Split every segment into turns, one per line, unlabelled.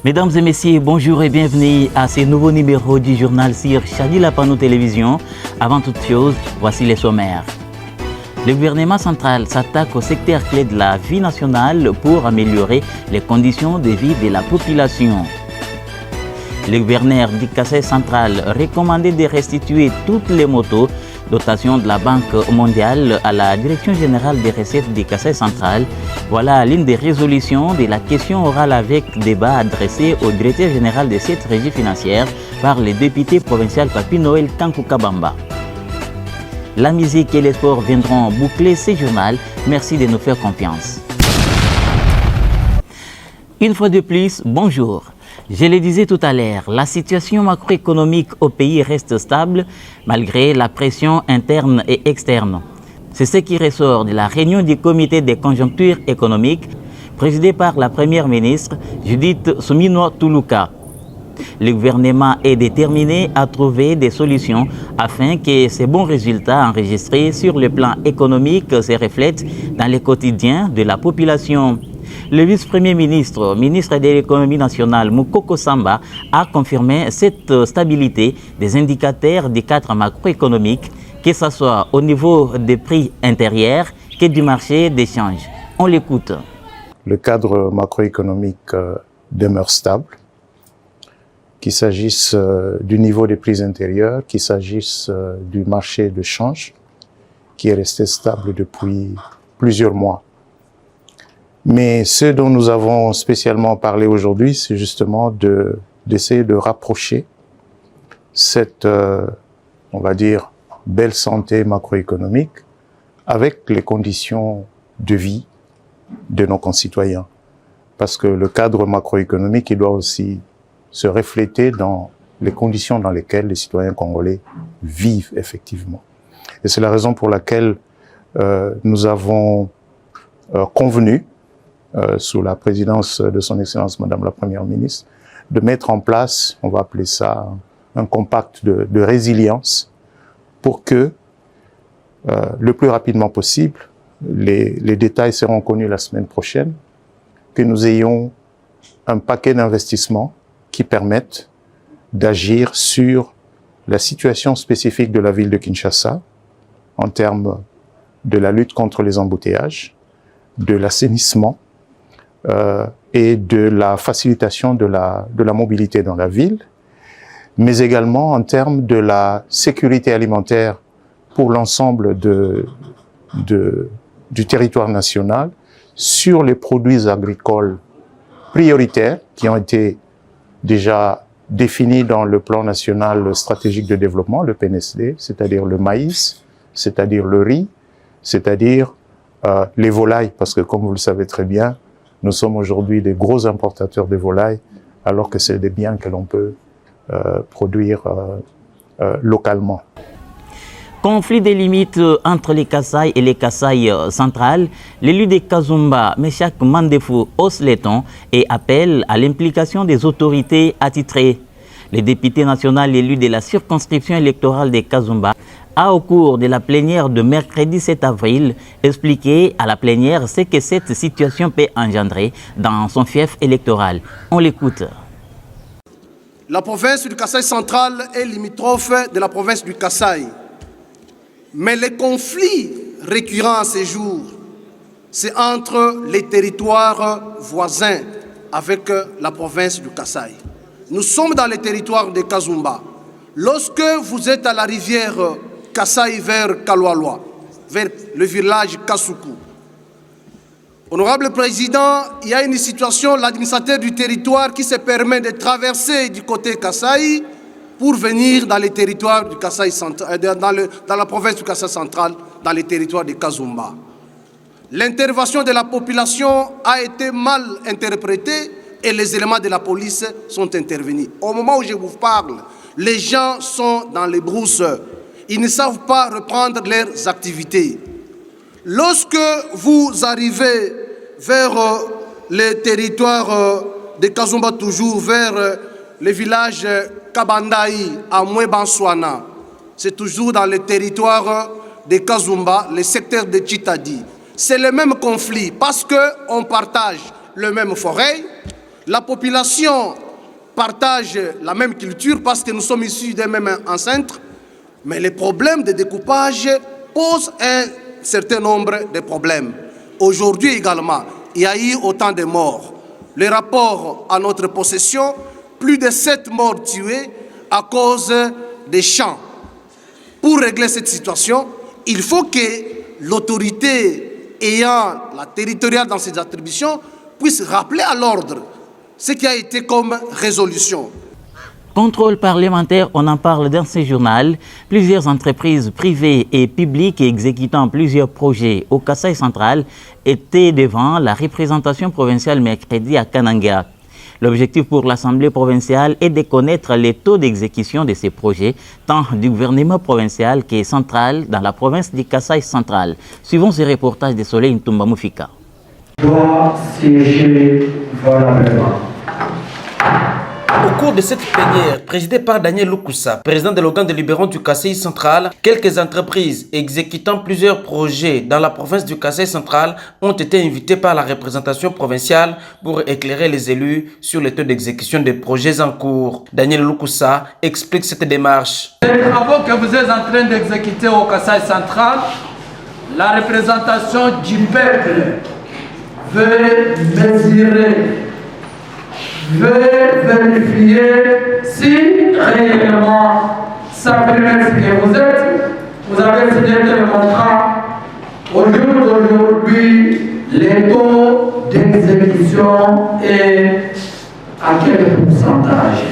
Mesdames et messieurs, bonjour et bienvenue à ce nouveau numéro du journal sur Chadi Lapano Télévision. Avant toute chose, voici les sommaires. Le gouvernement central s'attaque au secteur clé de la vie nationale pour améliorer les conditions de vie de la population. Le gouverneur du Kasaï central recommandait de restituer toutes les motos, dotation de la Banque mondiale à la Direction générale des recettes du Kasaï central. Voilà l'une des résolutions de la question orale avec débat adressée au directeur général de cette régie financière par le député provincial Papi Noël Kankukabamba. La musique et les sports viendront boucler ce journal. Merci de nous faire confiance. Une fois de plus, bonjour. Je le disais tout à l'heure, la situation macroéconomique au pays reste stable malgré la pression interne et externe. C'est ce qui ressort de la réunion du comité des conjonctures économiques présidée par la première ministre Judith Suminwa Tuluka. Le gouvernement est déterminé à trouver des solutions afin que ces bons résultats enregistrés sur le plan économique se reflètent dans le quotidien de la population. Le vice-premier ministre, ministre de l'économie nationale, Moukoko Samba, a confirmé cette stabilité des indicateurs des cadres macroéconomiques, que ce soit au niveau des prix intérieurs que du marché d'échange. On l'écoute.
Le cadre macroéconomique demeure stable, qu'il s'agisse du niveau des prix intérieurs, qu'il s'agisse du marché de change, qui est resté stable depuis plusieurs mois. Mais ce dont nous avons spécialement parlé aujourd'hui, c'est justement d'essayer de rapprocher cette, on va dire, belle santé macroéconomique avec les conditions de vie de nos concitoyens. Parce que le cadre macroéconomique, il doit aussi se refléter dans les conditions dans lesquelles les citoyens congolais vivent effectivement. Et c'est la raison pour laquelle nous avons convenu, sous la présidence de son Excellence Madame la Première ministre, de mettre en place, on va appeler ça un compact de résilience pour que le plus rapidement possible, les détails seront connus la semaine prochaine, que nous ayons un paquet d'investissements qui permettent d'agir sur la situation spécifique de la ville de Kinshasa en termes de la lutte contre les embouteillages, de l'assainissement, et de la facilitation de la mobilité dans la ville, mais également en termes de la sécurité alimentaire pour l'ensemble du territoire national sur les produits agricoles prioritaires qui ont été déjà définis dans le plan national stratégique de développement, le PNSD, c'est-à-dire le maïs, c'est-à-dire le riz, c'est-à-dire les volailles, parce que comme vous le savez très bien, nous sommes aujourd'hui des gros importateurs de volailles, alors que c'est des biens que l'on peut produire localement.
Conflit des limites entre les Kasaï et les Kasaï centrales, l'élu de Kazumba, Meshak Mandefou, hausse les tons et appelle à l'implication des autorités attitrées. Le député national élu de la circonscription électorale de Kazumba a, au cours de la plénière de mercredi 7 avril, expliqué à la plénière ce que cette situation peut engendrer dans son fief électoral. On l'écoute.
La province du Kasaï central est limitrophe de la province du Kasaï. Mais les conflits récurrents à ces jours, c'est entre les territoires voisins avec la province du Kasaï. Nous sommes dans les territoires de Kazumba. Lorsque vous êtes à la rivière Kasaï vers Kalwalwa, vers le village Kasuku. Honorable Président, il y a une situation, l'administrateur du territoire qui se permet de traverser du côté Kasaï pour venir dans les territoires du Kasaï central, dans la province du Kasaï central, dans les territoires de Kazumba. L'intervention de la population a été mal interprétée et les éléments de la police sont intervenus. Au moment où je vous parle, les gens sont dans les brousses. Ils ne savent pas reprendre leurs activités. Lorsque vous arrivez vers les territoires de Kazumba, toujours vers le village Kabandaï à Mouebanswana, c'est toujours dans le territoire de Kazumba, le secteur de Chitadi. C'est le même conflit parce qu'on partage le même forêt, La population partage la même culture parce que nous sommes issus d'un même ancêtre, mais les problèmes de découpage posent un certain nombre de problèmes. Aujourd'hui également, il y a eu autant de morts. Le rapport à notre possession, plus de 7 morts tués à cause des champs. Pour régler cette situation, il faut que l'autorité ayant la territoriale dans ses attributions puisse rappeler à l'ordre ce qui a été comme résolution.
Contrôle parlementaire, on en parle dans ce journal. Plusieurs entreprises privées et publiques exécutant plusieurs projets au Kasaï central étaient devant la représentation provinciale mercredi à Kananga. L'objectif pour l'Assemblée provinciale est de connaître les taux d'exécution de ces projets, tant du gouvernement provincial que central dans la province du Kasaï central. Suivons ce reportage de Soleil Ntumba Moufika.
Doit siéger valablement.
Au cours de cette plénière, présidée par Daniel Lukusa, président de l'organe délibérant du Kasaï central, quelques entreprises exécutant plusieurs projets dans la province du Kasaï central ont été invitées par la représentation provinciale pour éclairer les élus sur les taux d'exécution des projets en cours. Daniel Lukusa explique cette démarche.
Les travaux que vous êtes en train d'exécuter au Kasaï central, la représentation du peuple veut mesurer, veut vérifier si réellement ça permet ce que vous avez signé le contrat. Au jour d'aujourd'hui, les taux d'exécution est à quel pourcentage?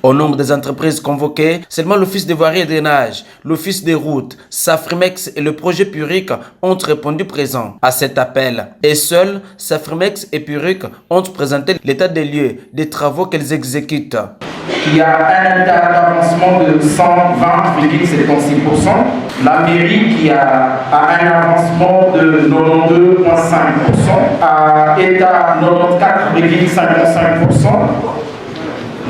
Au nombre des entreprises convoquées, seulement l'Office des voiries et drainage, l'Office des routes, Safrimex et le projet Puric ont répondu présent à cet appel. Et seuls Safrimex et Puric ont présenté l'état des lieux des travaux qu'elles exécutent.
Il y a un état d'avancement de 120,76%. La mairie qui a un avancement de 92,5%, à état 94,55%.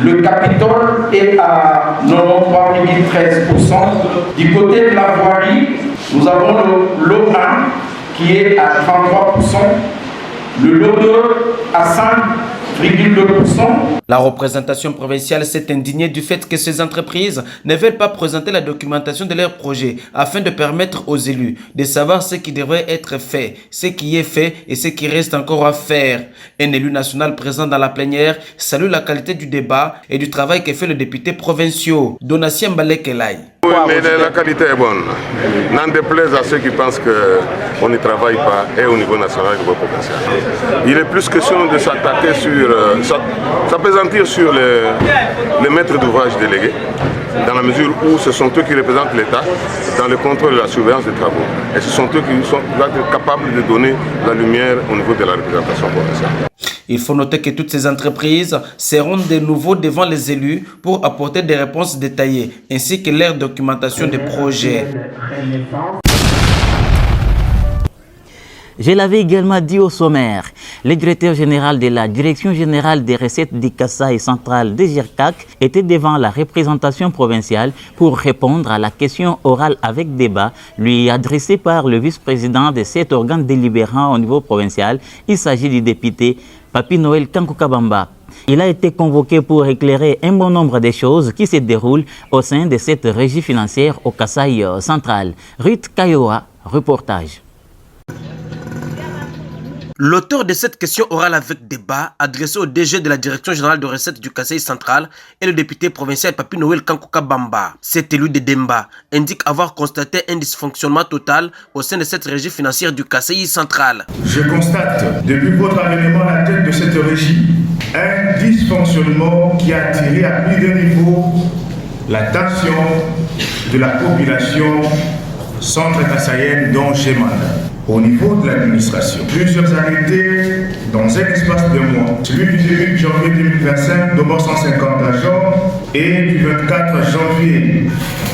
Le Capitole est à 93,13%. Du côté de la voirie, nous avons le lot 1 qui est à 33%, le lot 2 à 5,2%.
La représentation provinciale s'est indignée du fait que ces entreprises ne veulent pas présenter la documentation de leurs projets afin de permettre aux élus de savoir ce qui devrait être fait, ce qui est fait et ce qui reste encore à faire. Un élu national présent dans la plénière salue la qualité du débat et du travail que fait le député provincial Donatien Mbalekelai.
Oui, mais la qualité est bonne. N'en déplaise à ceux qui pensent qu'on n'y travaille pas, et au niveau national et au niveau provincial. Il est plus question de s'attaquer sur, s'appesantir sur les maîtres d'ouvrage délégués, dans la mesure où ce sont eux qui représentent l'État dans le contrôle de la surveillance des travaux. Et ce sont eux qui sont capables de donner la lumière au niveau de la représentation provinciale.
Il faut noter que toutes ces entreprises seront de nouveau devant les élus pour apporter des réponses détaillées, ainsi que leur documentation des projets.
Je l'avais également dit au sommaire, le directeur général de la Direction générale des recettes du Kasaï central de GIRCAC était devant la représentation provinciale pour répondre à la question orale avec débat lui adressée par le vice-président de cet organe délibérant au niveau provincial. Il s'agit du député Papi Noël Kankukabamba. Il a été convoqué pour éclairer un bon nombre de choses qui se déroulent au sein de cette régie financière au Kasaï central. Ruth Kayoa, reportage.
L'auteur de cette question orale avec débat, adressée au DG de la Direction générale de recettes du Kasaï central, est le député provincial Papi Noël Kankukabamba. Cet élu de Demba indique avoir constaté un dysfonctionnement total au sein de cette régie financière du Kasaï central.
Je constate, depuis votre avènement à la tête de cette régie, un dysfonctionnement qui a attiré à plus d'un niveau l'attention de la population centre-kassaïenne dont j'ai mandat. Au niveau de l'administration, plusieurs arrêtés dans un espace de mois. Celui du début janvier 2025 d'au moins 150 agents et du 24 janvier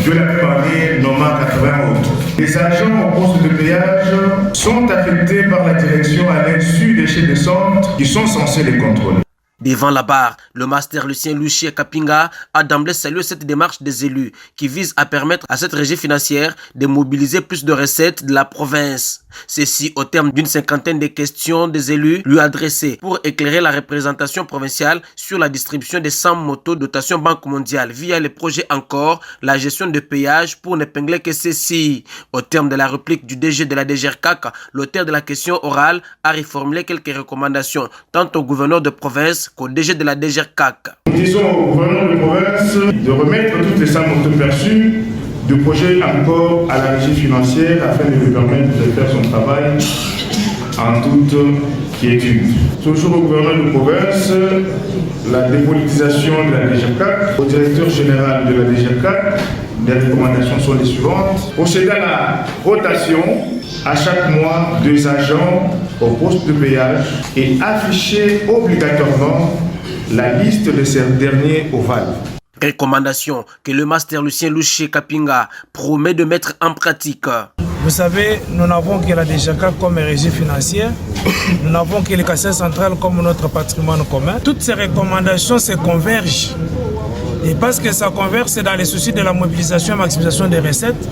de la même année nommant 80 autres. Les agents au poste de péage sont affectés par la direction à l'insu des chefs de centre qui sont censés les contrôler.
Devant la barre, le master Lucien Louché Kapinga a d'emblée salué cette démarche des élus qui vise à permettre à cette régie financière de mobiliser plus de recettes de la province. Ceci au terme d'une cinquantaine de questions des élus lui adressées pour éclairer la représentation provinciale sur la distribution des 100 motos dotation Banque mondiale via les projets encore, la gestion de péage pour n'épingler que ceci. Au terme de la réplique du DG de la DGRCAC, l'auteur de la question orale a reformulé quelques recommandations tant au gouverneur de province qu'au DG de la DGRCAC.
Nous disons au gouverneur de province de remettre toutes les sommes auto-perçues du projet encore à la régie financière afin de lui permettre de faire son travail en toute quiétude. Toujours au gouverneur de province, la dépolitisation de la DGRCAC, au directeur général de la DGRCAC, les recommandations sont les suivantes. Procéder à la rotation à chaque mois 2 agents au poste de péage et afficher obligatoirement la liste de ces derniers au VAL.
Recommandation que le master Lucien Louché Kapinga promet de mettre en pratique.
Vous savez, nous n'avons que la DGRCAC comme régie financière, nous n'avons que le Kassai central comme notre patrimoine commun. Toutes ces recommandations se convergent. Et parce que ça converge, c'est dans les soucis de la mobilisation et maximisation des recettes.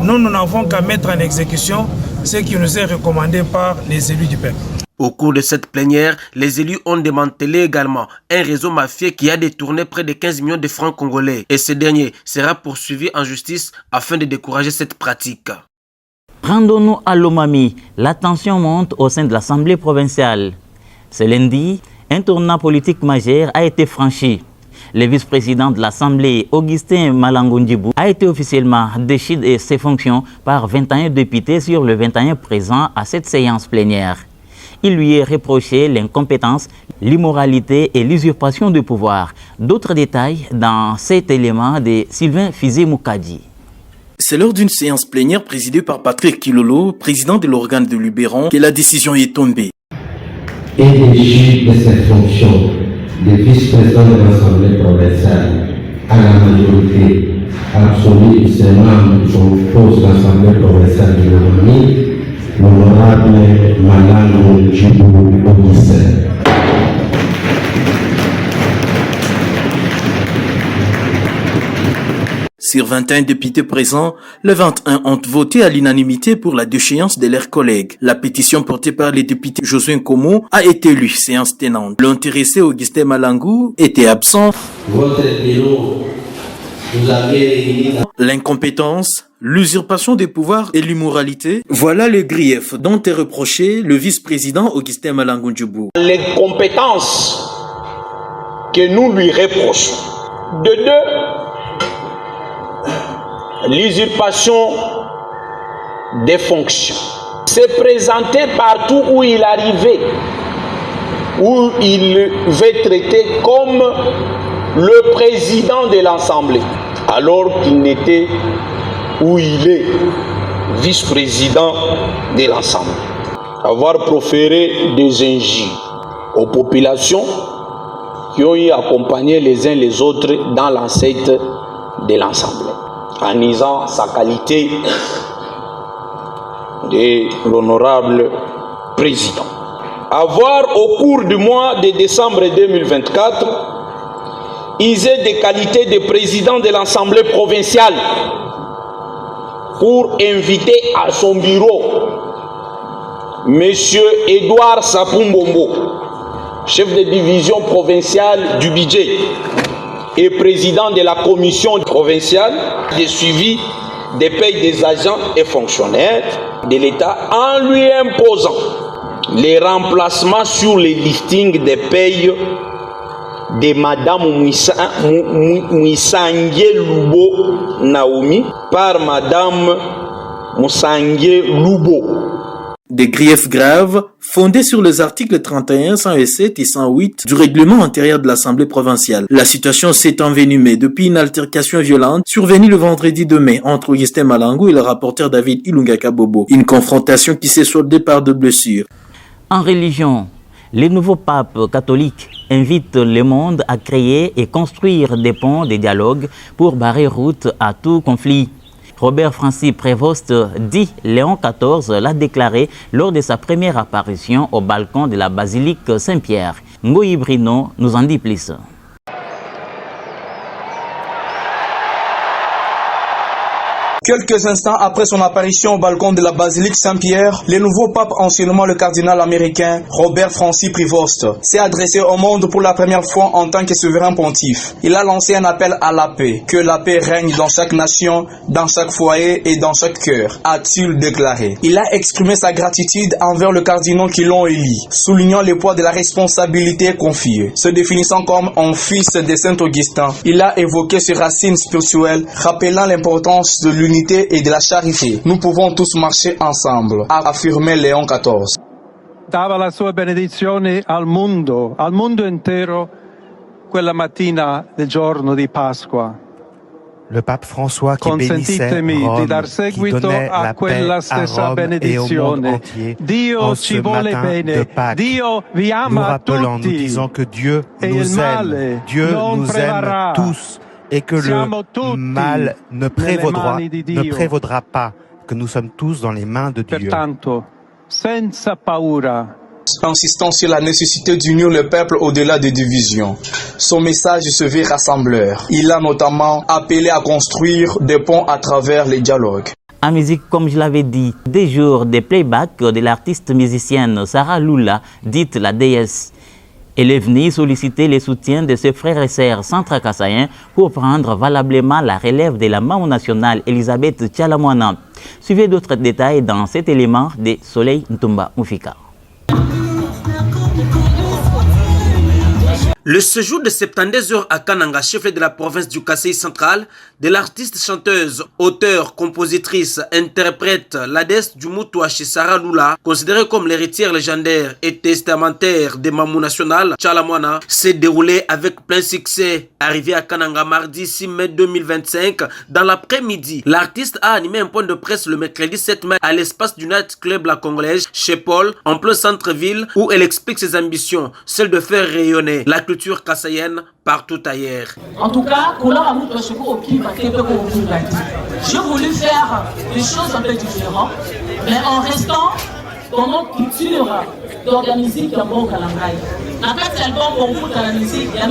Nous n'avons qu'à mettre en exécution ce qui nous est recommandé par les élus du peuple.
Au cours de cette plénière, les élus ont démantelé également un réseau mafieux qui a détourné près de 15 millions de francs congolais. Et ce dernier sera poursuivi en justice afin de décourager cette pratique.
Rendons-nous à Lomami. La tension monte au sein de l'Assemblée provinciale. Ce lundi, un tournant politique majeur a été franchi. Le vice-président de l'Assemblée, Augustin Malangondjibou, a été officiellement déchu de ses fonctions par 21 députés sur le 21 présents à cette séance plénière. Il lui est reproché l'incompétence, l'immoralité et l'usurpation de pouvoir. D'autres détails dans cet élément de Sylvain Fizé-Moukadi.
C'est lors d'une séance plénière présidée par Patrick Kilolo, président de l'organe de Luberon, que la décision est tombée.
Et déchu de cette fonction, le vice-président de l'Assemblée provinciale à la majorité absolue de ses membres qui composent l'Assemblée provinciale de Lomami, l'honorable Malangondjibou Augustin.
Sur 21 députés présents, les 21 ont voté à l'unanimité pour la déchéance de leurs collègues. La pétition portée par les députés Josué Nkomo a été lue, séance tenante. L'intéressé Augustin Malangou était absent.
Votre bureau, vous avez réuni
L'incompétence, l'usurpation des pouvoirs et l'immoralité, voilà les griefs dont est reproché le vice-président Augustin Malangondjibou.
L'incompétence que nous lui reprochons. De deux, l'usurpation des fonctions. C'est présenté partout où il arrivait, où il veut traiter comme le président de l'Assemblée, alors qu'il n'était où il est vice-président de l'Assemblée. Avoir proféré des injures aux populations qui ont eu accompagné les uns les autres dans l'enceinte de l'Assemblée, en niant sa qualité de l'honorable président. Avoir au cours du mois de décembre 2024 usé des qualités de président de l'Assemblée provinciale pour inviter à son bureau Monsieur Edouard Sapumbombo, chef de division provinciale du budget et président de la commission provinciale de suivi des payes des agents et fonctionnaires de l'État en lui imposant les remplacements sur les listings des payes de Madame Mouissangé Lubo Naomi par Madame Mouissangé Lubo.
Des griefs graves fondés sur les articles 31, 107 et 108 du règlement intérieur de l'Assemblée provinciale. La situation s'est envenimée depuis une altercation violente survenue le vendredi 2 mai entre Augustin Malangou et le rapporteur David Ilungaka Bobo. Une confrontation qui s'est soldée par de blessures.
En religion, les nouveaux papes catholiques invitent le monde à créer et construire des ponts de dialogue pour barrer route à tout conflit. Robert Francis Prévost, dit Léon XIV, l'a déclaré lors de sa première apparition au balcon de la basilique Saint-Pierre. Ngoyi Brino nous en dit plus.
Quelques instants après son apparition au balcon de la basilique Saint-Pierre, le nouveau pape, anciennement le cardinal américain Robert Francis Prévost, s'est adressé au monde pour la première fois en tant que souverain pontife. Il a lancé un appel à la paix, que la paix règne dans chaque nation, dans chaque foyer et dans chaque cœur, a-t-il déclaré. Il a exprimé sa gratitude envers le cardinal qui l'ont élu, soulignant le poids de la responsabilité confiée. Se définissant comme un fils de Saint-Augustin, il a évoqué ses racines spirituelles, rappelant l'importance de l'unité et de la charité. Nous pouvons tous marcher ensemble, a affirmé Léon XIV.
Dava la sua benedizione al mondo intero, quella mattina del giorno di Pasqua.
Le pape François qui bénissait Rome, qui donnait la paix à Rome et au monde entier en ce matin de Pâques. Nous rappelons, nous disons que Dieu nous aime, Dieu nous aime tous, et que le mal ne prévaudra pas, que nous sommes tous dans les mains de Dieu.
Insistant sur la nécessité d'unir le peuple au-delà des divisions. Son message se veut rassembleur. Il a notamment appelé à construire des ponts à travers les dialogues.
En musique, comme je l'avais dit, des jours de playback de l'artiste musicienne Sarah Lula, dite la déesse. Elle est venue solliciter le soutien de ses frères et sœurs centra-kassaïens pour prendre valablement la relève de la maman nationale Elisabeth Tchalamouana. Suivez d'autres détails dans cet élément de Soleil Ntumba Mufika.
Le séjour de 72 heures à Kananga, chef de la province du Kasaï central, de l'artiste chanteuse, auteure, compositrice, interprète, la déesse du Moutouachi Sarah Lula, considérée comme l'héritière légendaire et testamentaire des Mamou nationales, Tchalamouana, s'est déroulé avec plein succès. Arrivé à Kananga mardi 6 mai 2025, dans l'après-midi, l'artiste a animé un point de presse le mercredi 7 mai à l'espace du Night Club La Congolaise, chez Paul, en plein centre-ville, où elle explique ses ambitions, celle de faire rayonner la culture kassaïenne partout ailleurs.
En tout cas, j'ai voulu faire des choses un peu différentes, mais en restant dans notre culture d'organiser un bon calendrier. En fait, c'est bon pour la musique. Il y a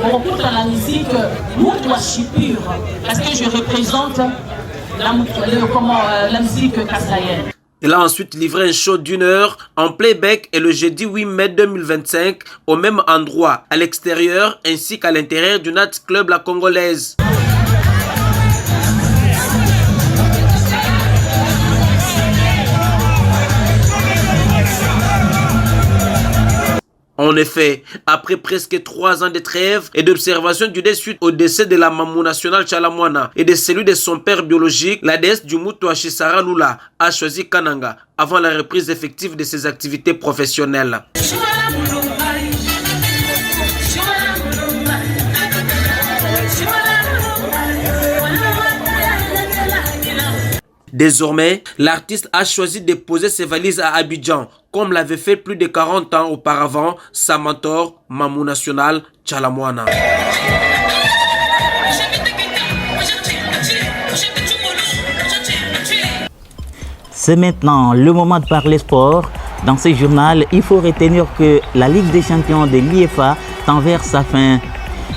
beaucoup de la musique, Moutouachi pure, parce que je représente la musique kassaïenne.
Il a ensuite livré un show d'1 heure en playback et le jeudi 8 mai 2025 au même endroit, à l'extérieur ainsi qu'à l'intérieur du Night Club La Congolaise. En effet, après presque 3 ans de trêve et d'observation du décès suite au décès de la Mamou nationale Tchalamouana et de celui de son père biologique, la déesse du Moutouachi Sarah Lula a choisi Kananga avant la reprise effective de ses activités professionnelles. Désormais, l'artiste a choisi de poser ses valises à Abidjan, comme l'avait fait plus de 40 ans auparavant sa mentor, Mamou nationale Tchalamouana.
C'est maintenant le moment de parler sport. Dans ce journal, il faut retenir que la Ligue des champions de l'IFA tend vers sa fin.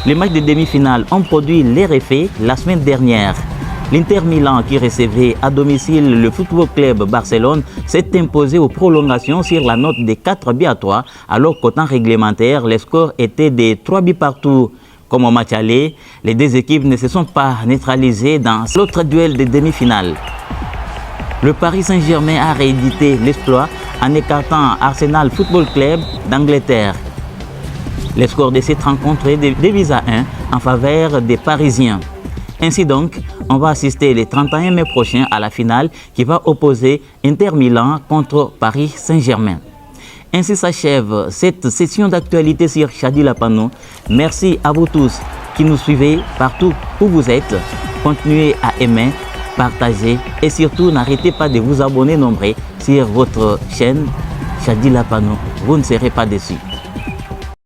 Les matchs de demi-finale ont produit leur effet la semaine dernière. L'Inter Milan, qui recevait à domicile le Football Club Barcelone, s'est imposé aux prolongations sur la note de 4-3, alors qu'au temps réglementaire, les scores étaient de 3 buts partout. Comme au match aller, les deux équipes ne se sont pas neutralisées dans l'autre duel de demi-finale. Le Paris Saint-Germain a réédité l'exploit en écartant Arsenal Football Club d'Angleterre. Le score de cette rencontre est de 2-1 en faveur des Parisiens. Ainsi donc, on va assister le 31 mai prochain à la finale qui va opposer Inter Milan contre Paris Saint-Germain. Ainsi s'achève cette session d'actualité sur Chadi Lapano. Merci à vous tous qui nous suivez partout où vous êtes. Continuez à aimer, partager et surtout n'arrêtez pas de vous abonner nombreux sur votre chaîne Chadi Lapano. Vous ne serez pas déçus.